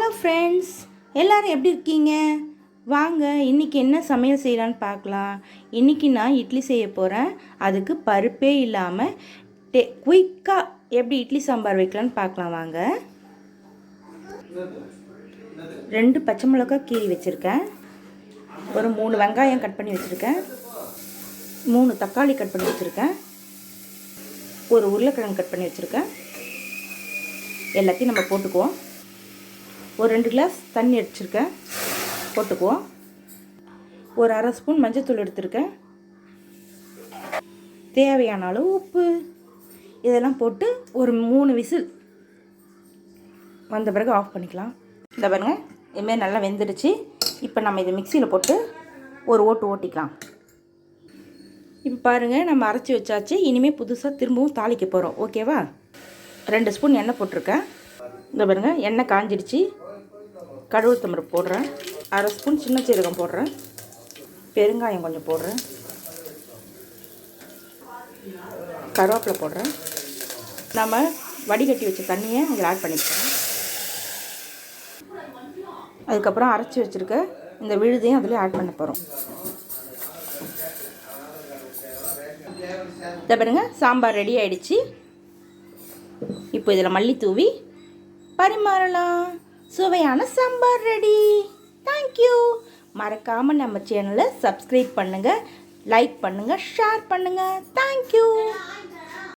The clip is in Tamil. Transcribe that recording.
ஹலோ ஃப்ரெண்ட்ஸ், எல்லோரும் எப்படி இருக்கீங்க? வாங்க இன்றைக்கி என்ன சமையல் செய்யலான்னு பார்க்கலாம். இன்றைக்கி நான் இட்லி செய்ய போகிறேன். அதுக்கு பருப்பே இல்லாமல் குயிக்காக எப்படி இட்லி சாம்பார் வைக்கலான்னு பார்க்கலாம் வாங்க. 2 பச்சை மிளகாய் கீறி வச்சுருக்கேன். ஒரு 3 வெங்காயம் கட் பண்ணி வச்சுருக்கேன். 3 தக்காளி கட் பண்ணி வச்சுருக்கேன். ஒரு உருளைக்கிழங்கு கட் பண்ணி வச்சுருக்கேன். எல்லாத்தையும் நம்ம போட்டுக்குவோம். ஒரு 2 கிளாஸ் தண்ணி அடிச்சிருக்கேன், போட்டுக்குவோம். ஒரு அரை ஸ்பூன் மஞ்சள்தூள் எடுத்துருக்கேன். தேவையான அளவு உப்பு, இதெல்லாம் போட்டு ஒரு 3 விசில் வந்த பிறகு ஆஃப் பண்ணிக்கலாம். இந்த பாருங்க, இதுமாரி நல்லா வெந்துடுச்சு. இப்போ நம்ம இதை மிக்சியில் போட்டு ஒரு ஓட்டு ஓட்டிக்கலாம். இப்போ பாருங்கள், நம்ம அரைச்சி வச்சாச்சு. இனிமேல் புதுசாக திரும்பவும் தாளிக்க போகிறோம். ஓகேவா? 2 ஸ்பூன் எண்ணெய் போட்டிருக்கேன். இந்த பாருங்கள், எண்ணெய் காஞ்சிடுச்சு. கடவுள் தம்பரை போடுறேன். அரை ஸ்பூன் சின்ன சீரகம் போடுறேன். பெருங்காயம் கொஞ்சம் போடுறேன். கருவேப்பிலை போடுறேன். நம்ம வடிகட்டி வச்ச தண்ணியை அதில் ஆட் பண்ணிக்கிறோம். அதுக்கப்புறம் அரைச்சி வச்சுருக்க இந்த விழுதையும் அதில் ஆட் பண்ண போகிறோம். இதை பாருங்க, சாம்பார் ரெடி ஆகிடுச்சு. இப்போ இதில் மல்லி தூவி பரிமாறலாம். சுவையான சாம்பார் ரெடி. தேங்க்யூ. மறக்காமல் நம்ம சேனலை சப்ஸ்கிரைப் பண்ணுங்கள், லைக் பண்ணுங்கள், ஷேர் பண்ணுங்கள். தேங்க்யூ.